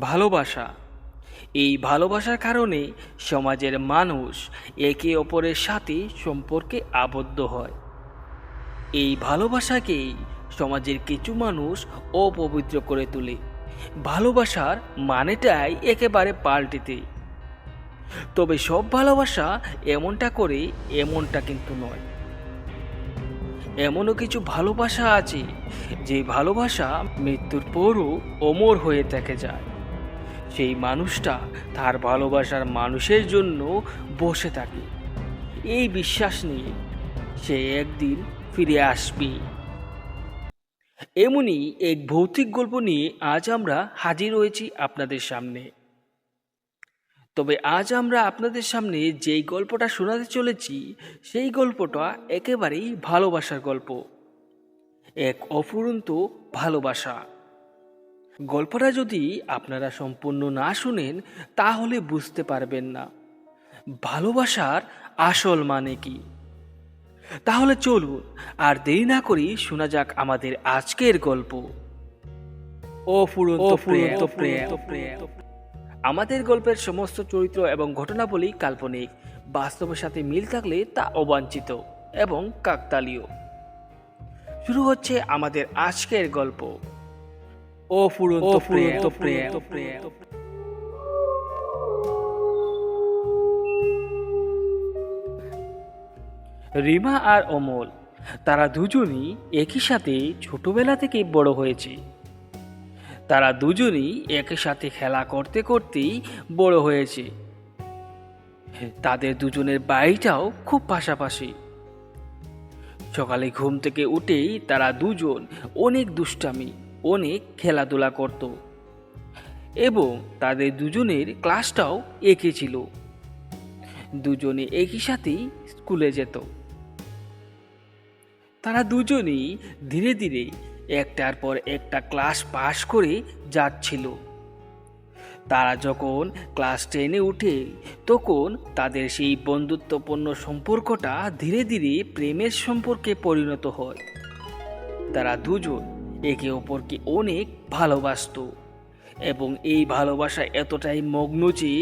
ভালোবাসা। এই ভালোবাসার কারণে সমাজের মানুষ একে অপরের সাথে সম্পর্কে আবদ্ধ হয়। এই ভালোবাসাকেই সমাজের কিছু মানুষ অপবিত্র করে তোলে। ভালোবাসার মানেটাই একেবারে পাল্টে দেয়। তবে সব ভালোবাসা এমনটা করে এমনটা কিন্তু নয়। এমনও কিছু ভালোবাসা আছে যে ভালোবাসা মৃত্যুর পরও অমর হয়ে থেকে যায়। সেই মানুষটা তার ভালোবাসার মানুষের জন্য বসে থাকে এই বিশ্বাস নিয়ে সে একদিন ফিরে আসবে। এমনই এক ভৌতিক গল্প নিয়ে আজ আমরা হাজির হয়েছি আপনাদের সামনে। তবে আজ আমরা আপনাদের সামনে যেই গল্পটা শোনাতে চলেছি সেই গল্পটা একেবারেই ভালোবাসার গল্প, এক অফুরন্ত ভালোবাসা। গল্পটা যদি আপনারা সম্পূর্ণ না শুনেন তাহলে বুঝতে পারবেন না ভালোবাসার আসল মানে কি। তাহলে চলুন আর দেরি না করি শোনা যাক আমাদের আজকের গল্প, অফুরন্ত প্রেম। আমাদের গল্পের সমস্ত চরিত্র এবং ঘটনাবলী কাল্পনিক, বাস্তবের সাথে মিল থাকলে তা অবাঞ্ছিত এবং কাকতালীয়। শুরু হচ্ছে আমাদের আজকের গল্প, অফুরন্ত প্রেম। রিমা আর অমল, তারা দুজনই একই সাথে ছোটবেলা থেকে বড় হয়েছে। তারা দুজনই একই সাথে খেলা করতে করতেই বড় হয়েছে। তাদের দুজনের বাড়িটাও খুব পাশাপাশি। সকালে ঘুম থেকে উঠেই তারা দুজন অনেক দুষ্টামি, অনেক খেলাধুলা করত এবং তাদের দুজনের ক্লাসটাও একই ছিল। দুজনে একই সাথেই স্কুলে যেত। তারা দুজনেই ধীরে ধীরে একটার পর একটা ক্লাস পাশ করে যাচ্ছিল। তারা যখন ক্লাস 10-এ উঠে তখন তাদের সেই বন্ধুত্বপূর্ণ সম্পর্কটা ধীরে ধীরে প্রেমের সম্পর্কে পরিণত হয়। তারা দুজন একে অপরকে অনেক ভালোবাসত এবং এই ভালোবাসা এতটাই মগ্ন যে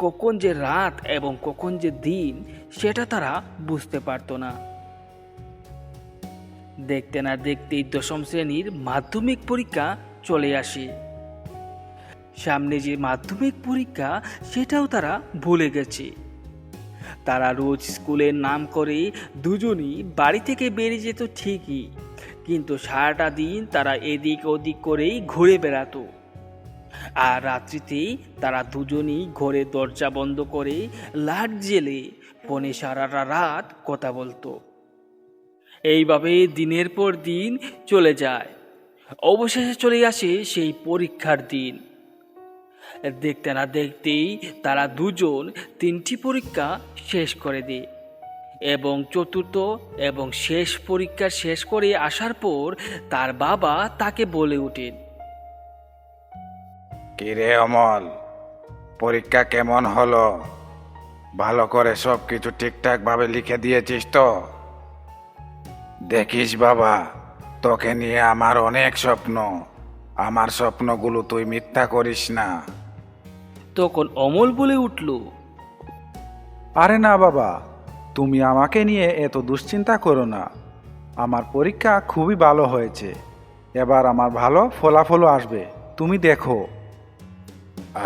কখন যে রাত এবং কখন যে দিন সেটা তারা বুঝতে পারত না। দেখতে না দেখতেই 10ম শ্রেণীর মাধ্যমিক পরীক্ষা চলে আসে। সামনে যে মাধ্যমিক পরীক্ষা সেটাও তারা ভুলে গেছে। তারা রোজ স্কুলের নাম করে দুজনই বাড়ি থেকে বেরিয়ে যেত ঠিকই, কিন্তু সারাটা দিন তারা এদিক ওদিক করেই ঘুরে বেড়াতো। আর রাত্রিতেই তারা দুজনই ঘরে দরজা বন্ধ করে লাইট জ্বেলে ফোনে সারাটা রাত কথা বলতো। এইভাবে দিনের পর দিন চলে যায়। অবশেষে চলে আসে সেই পরীক্ষার দিন। দেখতে না দেখতেই তারা দুজন 3টি পরীক্ষা শেষ করে দেয় এবং চতুর্থ এবং শেষ পরীক্ষা শেষ করে আসার পর তার বাবা তাকে বলে ওঠেন, কিরে অমল, পরীক্ষা কেমন হলো? ভালো করে সব কিছু ঠিকঠাক ভাবে লিখে দিয়েছিস তো? দেখিস বাবা, তোকে নিয়ে আমার অনেক স্বপ্ন। আমার স্বপ্নগুলো তুই মিথ্যা করিস না। তখন অমল বলে উঠল, আরে না বাবা, তুমি আমাকে নিয়ে এত দুশ্চিন্তা করো না। আমার পরীক্ষা খুবই ভালো হয়েছে। এবার আমার ভালো ফলাফলও আসবে, তুমি দেখো।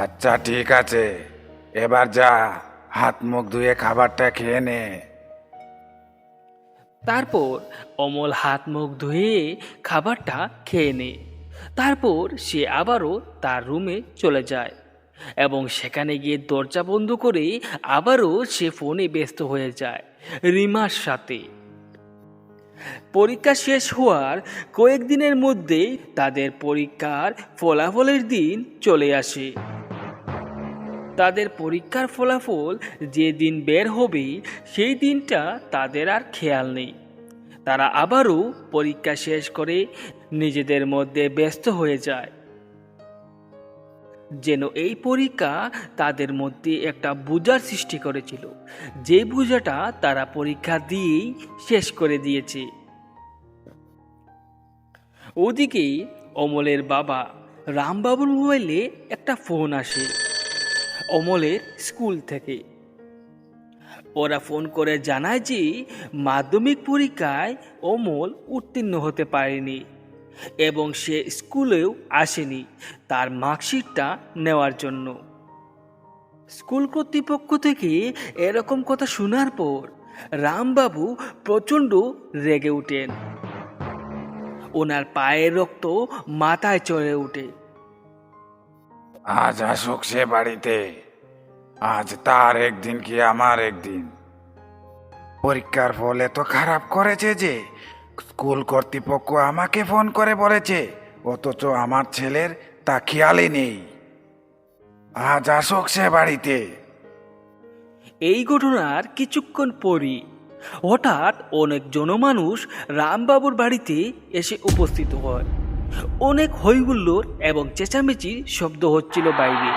আচ্ছা ঠিক আছে, এবার যা, হাত মুখ ধুয়ে খাবারটা খেয়ে নে। তারপর অমল হাত মুখ ধুয়ে খাবারটা খেয়ে নেয়। তারপর সে আবারও তার রুমে চলে যায় এবং সেখানে গিয়ে দরজা বন্ধ করে আবারও সে ফোনে ব্যস্ত হয়ে যায় রিমার সাথে। পরীক্ষা শেষ হওয়ার কয়েকদিনের মধ্যেই তাদের পরীক্ষার ফলাফলের দিন চলে আসে। তাদের পরীক্ষার ফলাফল যে দিন বের হবে সেই দিনটা তাদের আর খেয়াল নেই। তারা আবারও পরীক্ষা শেষ করে নিজেদের মধ্যে ব্যস্ত হয়ে যায়, যেন এই পরীক্ষা তাদের মধ্যে একটা বোঝার সৃষ্টি করেছিল, যে বোঝাটা তারা পরীক্ষা দিয়েই শেষ করে দিয়েছে। ওদিকে অমলের বাবা রামবাবুর মোবাইলে একটা ফোন আসে অমলের স্কুল থেকে। ওরা ফোন করে জানায় যে মাধ্যমিক পরীক্ষায় অমল উত্তীর্ণ হতে পারেনি এবং সে স্কুলেও আসেনি তার মার্কশিটটা নেওয়ার জন্য। স্কুল কর্তৃপক্ষ থেকে এরকম কথা শোনার পর রামবাবু প্রচণ্ড রেগে ওঠেন। ওনার পায়ের রক্ত মাথায় চড়ে ওঠে। আজ আসুক সে বাড়িতে, আজ তার একদিন কি আমার একদিন। পরীক্ষার ফল এত খারাপ করেছে যে স্কুল কর্তৃপক্ষ আমাকে ফোন করে বলেছে, অথচ আমার ছেলের তা খেয়ালই নেই। আজ আসুক সে বাড়িতে। এই ঘটনার কিছুক্ষণ পরই হঠাৎ অনেক জনমানুষ রামবাবুর বাড়িতে এসে উপস্থিত হয়। অনেক হইহুল্লোড় এবং চেঁচামেচির শব্দ হচ্ছিল বাইরে।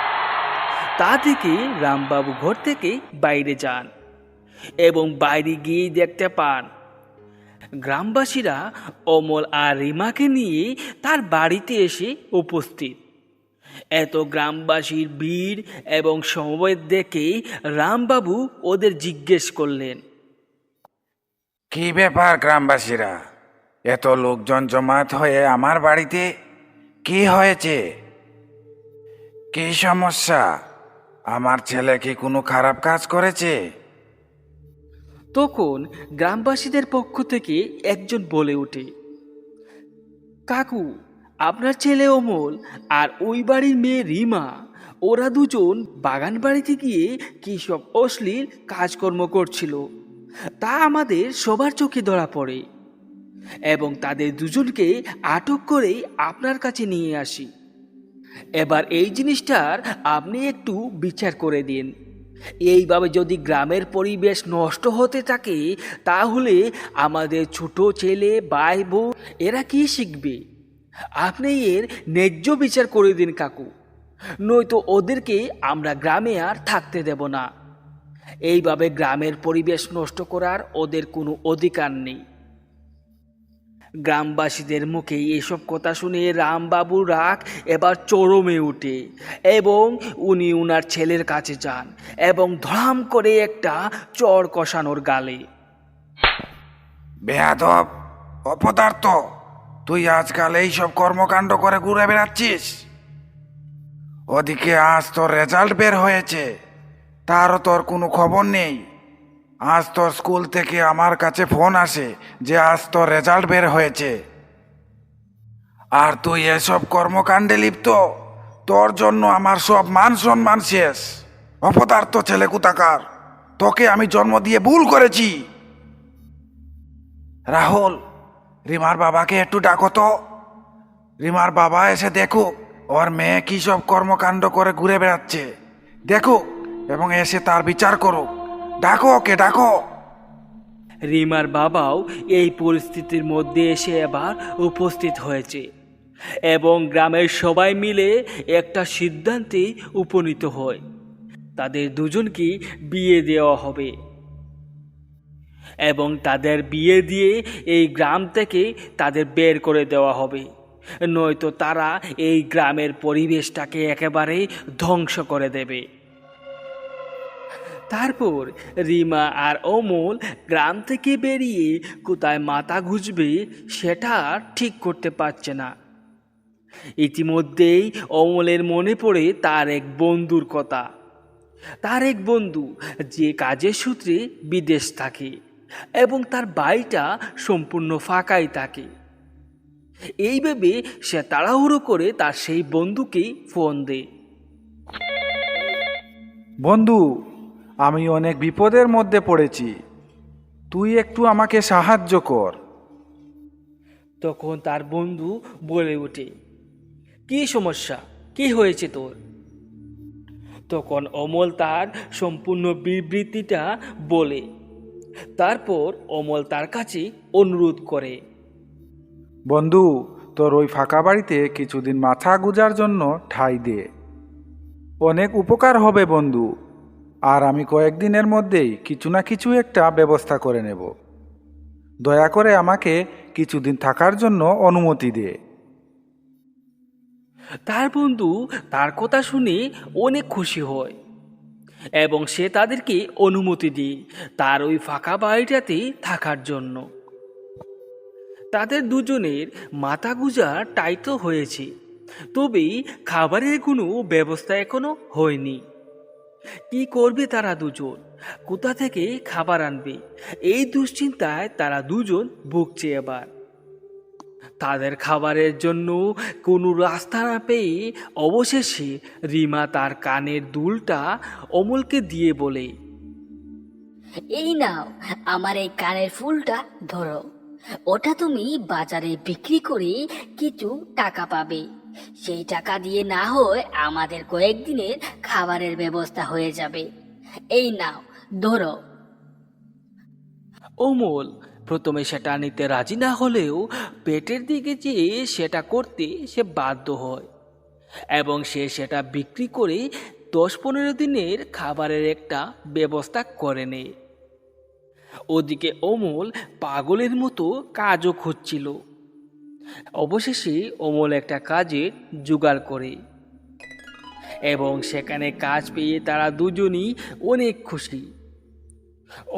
তা থেকে রামবাবু ঘর থেকে বাইরে যান এবং বাইরে গিয়ে দেখতে পান গ্রামবাসীরা অমল আর রিমাকে নিয়ে তার বাড়িতে এসে উপস্থিত। এত গ্রামবাসীর ভিড় এবং সমবেত দেখে রামবাবু ওদের জিজ্ঞেস করলেন, কি ব্যাপার গ্রামবাসীরা, এত লোকজন জমায়েত হয়ে আমার বাড়িতে? কি হয়েছে? কি সমস্যা? আমার ছেলে কি কোনো খারাপ কাজ করেছে? তখন গ্রামবাসীদের পক্ষ থেকে একজন বলে ওঠে, কাকু, আপনার ছেলে অমল আর ওই বাড়ির মেয়ে রিমা, ওরা দুজন বাগান বাড়িতে গিয়ে কী সব অশ্লীল কাজকর্ম করছিল, তা আমাদের সবার চোখে ধরা পড়ে এবং তাদের দুজনকে আটক করে আপনার কাছে নিয়ে আসি। এবার এই জিনিসটার আপনি একটু বিচার করে দিন। এইভাবে যদি গ্রামের পরিবেশ নষ্ট হতে থাকে তাহলে আমাদের ছোট ছেলে ভাই বোন এরা কি শিখবে? আপনি এর ন্যায্য বিচার করে দিন কাকু, নয়তো ওদেরকে আমরা গ্রামে আর থাকতে দেব না। এইভাবে গ্রামের পরিবেশ নষ্ট করার ওদের কোনো অধিকার নেই। গ্রামবাসীদের মুখে এসব কথা শুনে রামবাবুর রাগ এবার চরমে ওঠে এবং উনি উনার ছেলের কাছে যান এবং ধড়াম করে একটা চড় কষানোর গালে। বেয়াদব, অপদার্থ, তুই আজকাল এইসব কর্মকাণ্ড করে ঘুরে বেড়াচ্ছিস। ওদিকে আজ তোর রেজাল্ট বের হয়েছে, তারও তোর কোনো খবর নেই। আজ তোর স্কুল থেকে আমার কাছে ফোন আসে যে আজ তোর রেজাল্ট বের হয়েছে, আর তুই এসব কর্মকাণ্ডে লিপ্ত। তোর জন্য আমার সব মান সম্মান শেষ। অপদার্থ ছেলে কোথাকার, তোকে আমি জন্ম দিয়ে ভুল করেছি। রাহুল, রিমার বাবাকে একটু ডাকো তো। রিমার বাবা এসে দেখুক ওর মেয়ে কী সব কর্মকাণ্ড করে ঘুরে বেড়াচ্ছে, দেখুক এবং এসে তার বিচার করুক। ডাকো ওকে, ডাকো। রিমার বাবাও এই পরিস্থিতির মধ্যে এসে এবার উপস্থিত হয়েছে এবং গ্রামের সবাই মিলে একটা সিদ্ধান্তে উপনীত হয়, তাদের দুজনকে বিয়ে দেওয়া হবে এবং তাদের বিয়ে দিয়ে এই গ্রাম থেকে তাদের বের করে দেওয়া হবে, নয়তো তারা এই গ্রামের পরিবেশটাকে একেবারে ধ্বংস করে দেবে। তারপর রিমা আর অমল গ্রাম থেকে বেরিয়ে কোথায় মাথা গুঁজবে সেটা আর ঠিক করতে পারছে না। ইতিমধ্যেই অমলের মনে পড়ে তার এক বন্ধুর কথা। তার এক বন্ধু যে কাজের সূত্রে বিদেশ থাকে এবং তার বাড়িটা সম্পূর্ণ ফাঁকাই থাকে। এই ভেবে সে তাড়াহুড়ো করে তার সেই বন্ধুকেই ফোন দেয়। বন্ধু, আমি অনেক বিপদের মধ্যে পড়েছি, তুই একটু আমাকে সাহায্য কর। তখন তার বন্ধু বলে ওঠে, কি সমস্যা, কি হয়েছে তোর? তখন অমল তার সম্পূর্ণ বিবৃতিটা বলে। তারপর অমল তার কাছে অনুরোধ করে, বন্ধু, তোর ওই ফাঁকা বাড়িতে কিছুদিন মাথা গুজার জন্য ঠাঁই দে, অনেক উপকার হবে বন্ধু। আর আমি কয়েকদিনের মধ্যেই কিছু না কিছু একটা ব্যবস্থা করে নেব। দয়া করে আমাকে কিছুদিন থাকার জন্য অনুমতি দে। তার বন্ধু তার কথা শুনে অনেক খুশি হয় এবং সে তাদেরকে অনুমতি দেয় তার ওই ফাঁকা বাড়িটাতে থাকার জন্য। তাদের দুজনের মাথা গুঁজা টাইট হয়েছে, তবে খাবারের কোনো ব্যবস্থা এখনো হয়নি। কি করবে তারা দুজন? কোথা থেকে খাবার আনবে? এই দুশ্চিন্তায় তারা দুজন ভুগছে। এবার তাদের খাবারের জন্য কোনো রাস্তা না পেয়ে অবশেষে রিমা তার কানের দুলটা অমলকে দিয়ে বলে, এই নাও, আমার এই কানের ফুলটা ধরো। ওটা তুমি বাজারে বিক্রি করে কিছু টাকা পাবে। সেই টাকা দিয়ে না হয় আমাদের কয়েকদিনের খাবারের ব্যবস্থা হয়ে যাবে। এই নাও, ধরো। অমল প্রথমে সেটা নিতে রাজি না হলেও পেটের দিকে চেয়ে সেটা করতে সে বাধ্য হয় এবং সে সেটা বিক্রি করে 10-15 দিনের খাবারের একটা ব্যবস্থা করে নেয়। ওদিকে অমল পাগলের মতো কাজও খুঁজছিল। অবশেষে অমল একটা কাজের জোগাড় করে এবং সেখানে কাজ পেয়ে তারা দুজনই অনেক খুশি।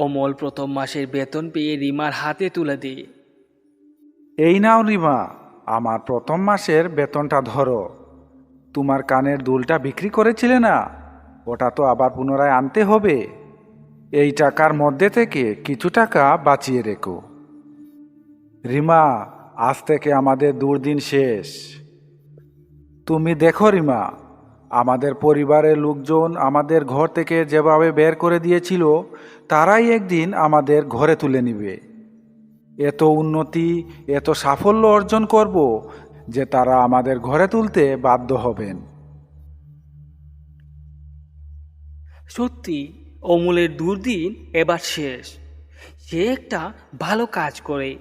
অমল প্রথম মাসের বেতন পেয়ে রিমার হাতে তুলে দেয়। এই নাও রিমা, আমার প্রথম মাসের বেতনটা ধরো। তোমার কানের দুলটা বিক্রি করেছিলে না, ওটা তো আবার পুনরায় আনতে হবে। এই টাকার মধ্যে থেকে কিছু টাকা বাঁচিয়ে রেখো। রিমা, আজ থেকে আমাদের দুর্দিন শেষ। তুমি দেখো রিমা, আমাদের পরিবারের লোকজন আমাদের ঘর থেকে যেভাবে বের করে দিয়েছিল, তারাই একদিন আমাদের ঘরে তুলে নিবে। এত উন্নতি, এত সাফল্য অর্জন করব যে তারা আমাদের ঘরে তুলতে বাধ্য হবেন। সত্যি অমলের দুর্দিন এবার শেষ। সে একটা ভালো কাজ করে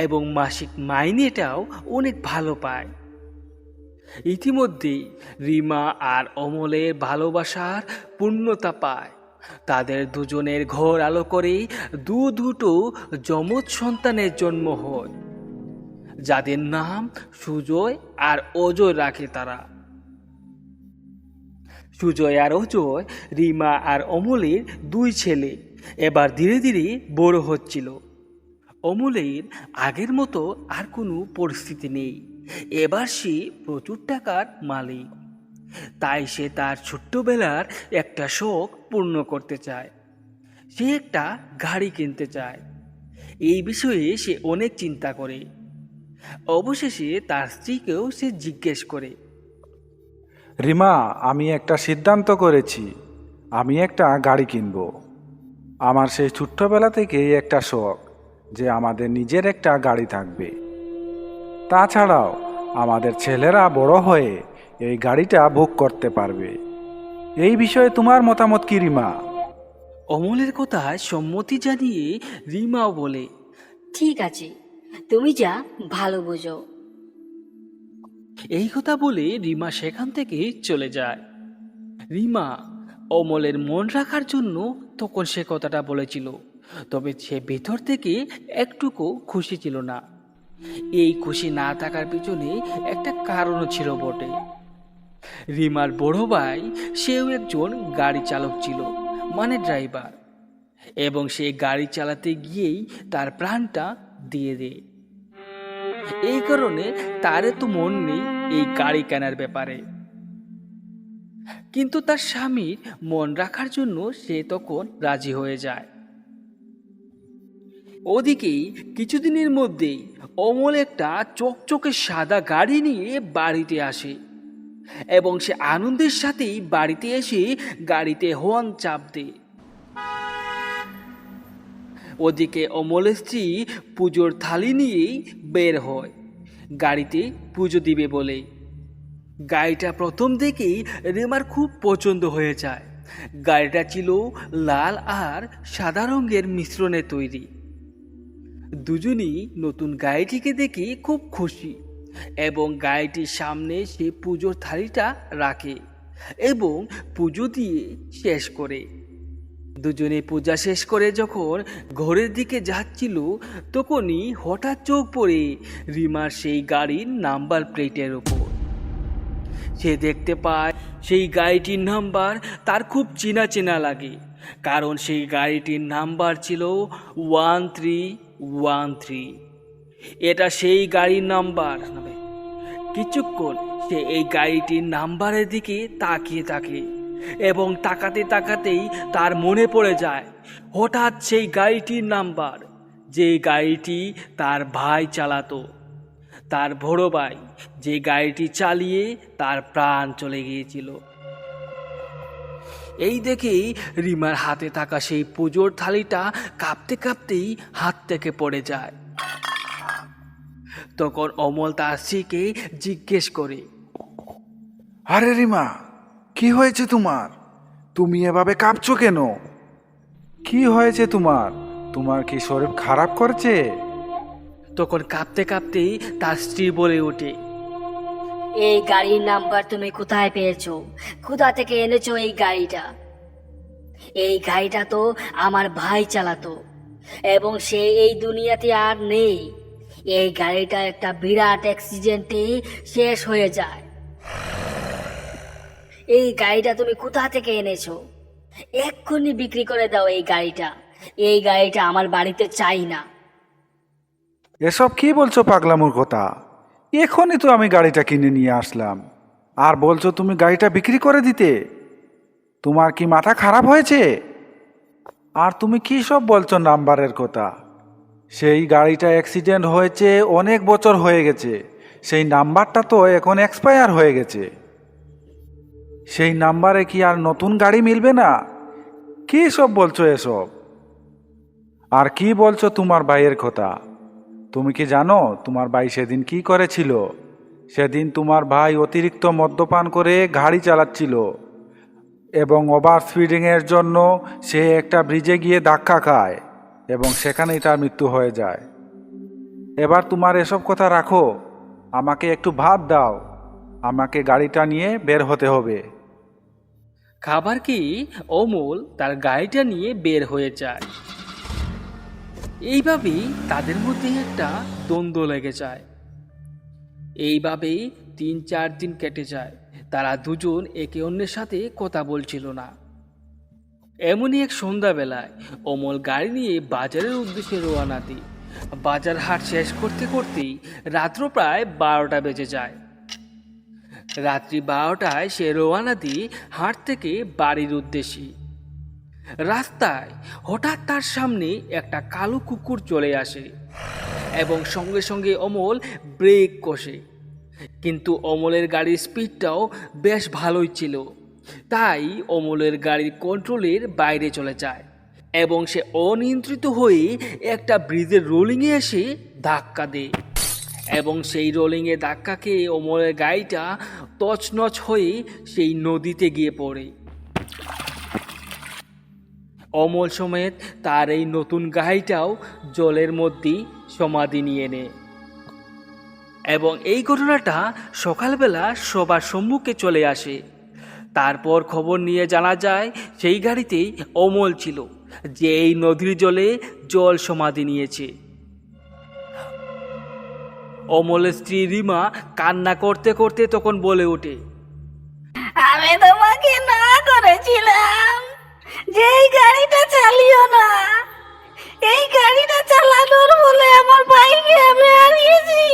এবং মাসিক মাইনেটাও অনেক ভালো পায়। ইতিমধ্যে রিমা আর অমলের ভালোবাসার পূর্ণতা পায়। তাদের দুজনের ঘর আলো করে দুটো যমজ সন্তানের জন্ম হয়, যাদের নাম সুজয় আর অজয় রাখে তারা। সুজয় আর অজয় রিমা আর অমলের 2 ছেলে এবার ধীরে ধীরে বড় হচ্ছিল। অমলের আগের মতো আর কোনো পরিস্থিতি নেই। এবার সে প্রচুর টাকার মালিক। তাই সে তার ছোট্টবেলার একটা শখ পূর্ণ করতে চায়। সে একটা গাড়ি কিনতে চায়। এই বিষয়ে সে অনেক চিন্তা করে। অবশেষে তার স্ত্রীকেও সে জিজ্ঞেস করে। রিমা, আমি একটা সিদ্ধান্ত করেছি, আমি একটা গাড়ি কিনব। আমার সেই ছোট্টবেলা থেকেই একটা শখ যে আমাদের নিজের একটা গাড়ি থাকবে। তাছাড়াও আমাদের ছেলেরা বড় হয়ে এই গাড়িটা বুক করতে পারবে। এই বিষয়ে তোমার মতামত কি রিমা? অমলের কথায় সম্মতি জানিয়ে রিমাও বলে, ঠিক আছে, তুমি যা ভালো বোঝো। এই কথা বলে রিমা সেখান থেকে চলে যায়। রিমা অমলের মন রাখার জন্য তখন সে কথাটা বলেছিল, তবে সে ভেতর থেকে একটুকু খুশি ছিল না। এই খুশি না থাকার পিছনে একটা কারণও ছিল বটে। রিমার বড় ভাই সেও একজন গাড়ি চালক ছিল, মানে ড্রাইভার, এবং সে গাড়ি চালাতে গিয়েই তার প্রাণটা দিয়ে দেয়। এই কারণে তার তো মন নেই এই গাড়ি কেনার ব্যাপারে। কিন্তু তার স্বামীর মন রাখার জন্য সে তখন রাজি হয়ে যায়। ওদিকেই কিছুদিনের মধ্যেই অমল একটা চকচকে সাদা গাড়ি নিয়ে বাড়িতে আসে এবং সে আনন্দের সাথেই বাড়িতে এসে গাড়িতে হর্ন চাপ দেয়। ওদিকে অমলের স্ত্রী পুজোর থালি নিয়েই বের হয় গাড়িতে পুজো দিবে বলে। গাড়িটা প্রথম থেকেই রেমার খুব পছন্দ হয়ে যায়। গাড়িটা ছিল লাল আর সাদা রঙের মিশ্রণে তৈরি। দুজনই নতুন গাড়িটিকে দেখে খুব খুশি এবং গাড়িটির সামনে সে পুজোর থালিটা রাখে এবং পুজো দিয়ে শেষ করে। দুজনে পূজা শেষ করে যখন ঘরের দিকে যাচ্ছিল, তখনই হঠাৎ চোখ পড়ে রিমার সেই গাড়ির নাম্বার প্লেটের ওপর। সে দেখতে পায় সেই গাড়িটির নাম্বার তার খুব চেনা চেনা লাগে, কারণ সেই গাড়িটির নাম্বার ছিল 1313। এটা সেই গাড়ির নাম্বার। কিছুক্ষণ সে এই গাড়িটির নাম্বারের দিকে তাকিয়ে থাকে এবং তাকাতে তাকাতেই তার মনে পড়ে যায় হঠাৎ সেই গাড়িটির নাম্বার, যে গাড়িটি তার ভাই চালাতো, তার বড় ভাই, যে গাড়িটি চালিয়ে তার প্রাণ চলে গিয়েছিল। এই দেখেই রিমার হাতে থাকা সেই পুজোর থালিটা কাঁপতে কাঁপতেই হাত থেকে পড়ে যায়। তখন অমল তার স্ত্রীকে জিজ্ঞেস করে, আরে রিমা, কি হয়েছে তোমার? তুমি এভাবে কাঁপছো কেন? কি হয়েছে তোমার? তোমার কি শরীর খারাপ করছে? তখন কাঁপতে কাঁপতেই তার স্ত্রী বলে ওঠে, এই গাড়ির নাম্বার তুমি কোথায় পেয়েছো? কোথা থেকে এনেছো এই গাড়িটা? এই গাড়িটা তো আমার ভাই চালাতো এবং সে এই দুনিয়াতে আর নেই। এই গাড়িটা একটা বিরাট অ্যাক্সিডেন্টে শেষ হয়ে যায়। এই গাড়িটা তুমি কোথা থেকে এনেছো? এক্ষুনি বিক্রি করে দাও এই গাড়িটা। এই গাড়িটা আমার বাড়িতে চাই না। এসব কি বলছো পাগলামোর কথা? এখনই তো আমি গাড়িটা কিনে নিয়ে আসলাম, আর বলছো তুমি গাড়িটা বিক্রি করে দিতে? তোমার কি মাথা খারাপ হয়েছে? আর তুমি কি সব বলছো নাম্বারের কথা? সেই গাড়িটা অ্যাক্সিডেন্ট হয়েছে অনেক বছর হয়ে গেছে, সেই নাম্বারটা তো এখন এক্সপায়ার হয়ে গেছে। সেই নাম্বারে কি আর নতুন গাড়ি মিলবে না? কি সব বলছো এসব? আর কি বলছো তোমার ভাইয়ের কথা? তুমি কি জানো তোমার ভাই সেদিন কি করেছিল? সেদিন তোমার ভাই অতিরিক্ত মদ্যপান করে গাড়ি চালাচ্ছিল এবং ওভার স্পিডিংয়ের জন্য সে একটা ব্রিজে গিয়ে ধাক্কা খায় এবং সেখানেই তার মৃত্যু হয়ে যায়। এবার তোমার এসব কথা রাখো, আমাকে একটু ভাত দাও, আমাকে গাড়িটা নিয়ে বের হতে হবে। খাবার কি অমল তার গাড়িটা নিয়ে বের হয়ে যায়। এইভাবেই তাদের মধ্যে একটা দ্বন্দ্ব লেগে যায়। এইভাবেই 3-4 দিন কেটে যায়। তারা দুজন একে অন্যের সাথে কথা বলছিল না। এমনই এক সন্ধ্যাবেলায় অমল গাড়ি নিয়ে বাজারের উদ্দেশ্যে রওনা দিই। বাজার হাট শেষ করতে করতেই রাত্র প্রায় 12টা বেজে যায়। রাত্রি 12টায় সে রওনা দিয়ে হাট থেকে বাড়ির উদ্দেশ্যে। রাস্তায় হঠাৎ তার সামনে একটা কালো কুকুর চলে আসে এবং সঙ্গে সঙ্গে অমল ব্রেক কষে। কিন্তু অমলের গাড়ির স্পিডটাও বেশ ভালোই ছিল, তাই অমলের গাড়ির কন্ট্রোলের বাইরে চলে যায় এবং সে অনিয়ন্ত্রিত হয়ে একটা ব্রিজের রোলিংয়ে এসে ধাক্কা দেয় এবং সেই রোলিংয়ে ধাক্কা খেয়ে অমলের গাড়িটা তছনছ হয়ে সেই নদীতে গিয়ে পড়ে। অমল সমেত তার এই নতুন গাড়িটাও জলের মধ্যেই সমাধি নিয়ে নেয় এবং এই ঘটনাটা সকালবেলা সবার সম্মুখে চলে আসে। তারপর খবর নিয়ে জানা যায় সেই গাড়িতেই অমল ছিল, যে এই নদীর জলে জল সমাধি নিয়েছে। অমলের স্ত্রী রিমা কান্না করতে করতে তখন বলে ওঠে, আমি তোমাকে না করেছিলাম যে এই গাড়িটা চালিও না। এই গাড়িটা চালানোর বলে আমার ভাইকে আমি হারিয়েছি,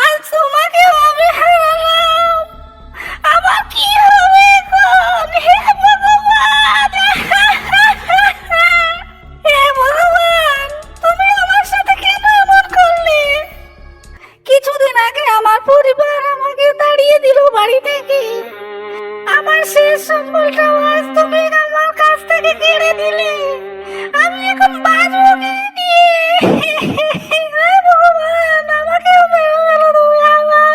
আজ তোমাকেও আমি হারালাম। আমার কি হবে এখন? হে ভগবান, হে ভগবান, তুমি আমার সাথে কেন এমন করলে? কিছুদিন আগে আমার পরিবার আমাকে তাড়িয়ে দিল বাড়ি থেকে। আমার শেষ সম্বলটাও আজ তুমি আমার কাছ থেকে কেড়ে দিলে। আমি এখন বাঁচবো কি দিয়ে? হে ভগবান, আমাকেও মেরে ফেলো তুমি আল্লাহ।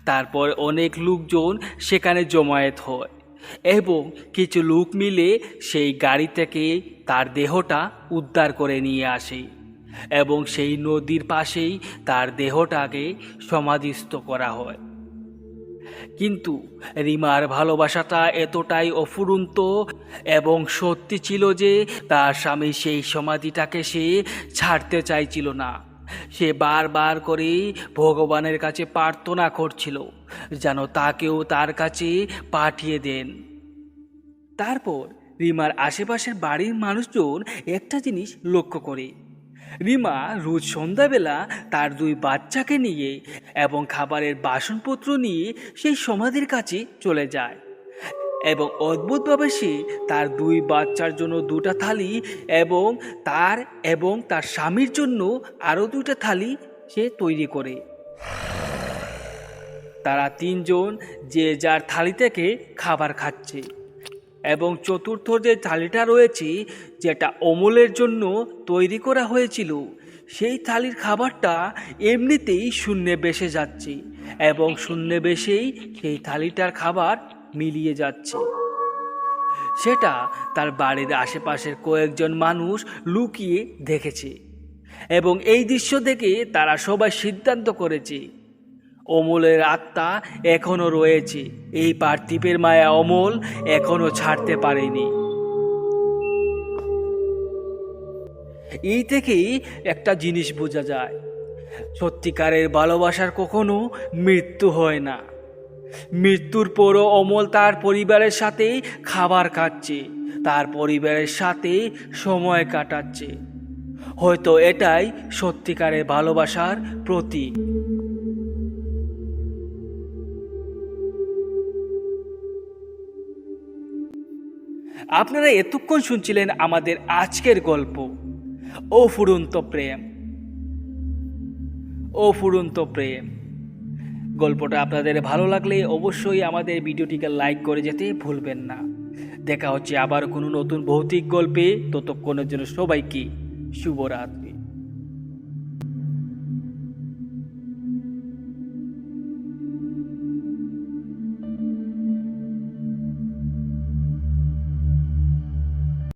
তারপর অনেক লোকজন সেখানে জমায়েত হয় এবং কিছু লোক মিলে সেই গাড়ি থেকে তার দেহটা উদ্ধার করে নিয়ে আসে এবং সেই নদীর পাশেই তার দেহটাকে সমাধিস্থ করা হয়। কিন্তু রিমার ভালোবাসাটা এতটাই অফুরন্ত এবং সত্যি ছিল যে তার স্বামী সেই সমাধিটাকে সে ছাড়তে চাইছিল না সে বারবার করে ভগবানের কাছে প্রার্থনা করছিল যেন তাকেও তার কাছে পাঠিয়ে দেন। তারপর রিমার আশেপাশের বাড়ির মানুষজন একটা জিনিস লক্ষ্য করে। রিমা রোজ সন্ধ্যাবেলা তার 2 বাচ্চাকে নিয়ে এবং খাবারের বাসনপত্র নিয়ে সেই সমাধির কাছে চলে যায় এবং অদ্ভুতভাবে সে তার 2 বাচ্চার জন্য 2টা থালি এবং তার স্বামীর জন্য আরও 2টা থালি সে তৈরি করে। তারা 3 জন যে যার থালি থেকে খাবার খাচ্ছে এবং চতুর্থ যে থালিটা রয়েছে, যেটা অমলের জন্য তৈরি করা হয়েছিল, সেই থালির খাবারটা এমনিতেই শূন্যে ভেসে যাচ্ছে এবং শূন্যে ভেসেই সেই থালিটার খাবার মিলিয়ে যাচ্ছে। সেটা তার বাড়ির আশেপাশের কয়েকজন মানুষ লুকিয়ে দেখেছে এবং এই দৃশ্য দেখে তারা সবাই সিদ্ধান্ত করেছে অমলের আত্মা এখনো রয়েছে, এই পার্থিবের মায়া অমল এখনো ছাড়তে পারেনি। এই থেকেই একটা জিনিস বোঝা যায়, সত্যিকারের ভালোবাসার কখনো মৃত্যু হয় না। মৃত্যুর পরও অমল তার পরিবারের সাথে খাবার খাচ্ছে, তার পরিবারের সাথে সময় কাটাচ্ছে। হয়তো এটাই সত্যিকারের ভালোবাসার প্রতীক। আপনারা এতক্ষণ শুনছিলেন আমাদের আজকের গল্প অফুরন্ত প্রেম। অফুরন্ত প্রেম গল্পটা আপনাদের ভালো লাগলে অবশ্যই আমাদের ভিডিওটিকে লাইক করে যেতে ভুলবেন না। দেখা হচ্ছে আবার কোনো নতুন ভৌতিক গল্পে। ততক্ষণের জন্য সবাইকে শুভরাত্রি।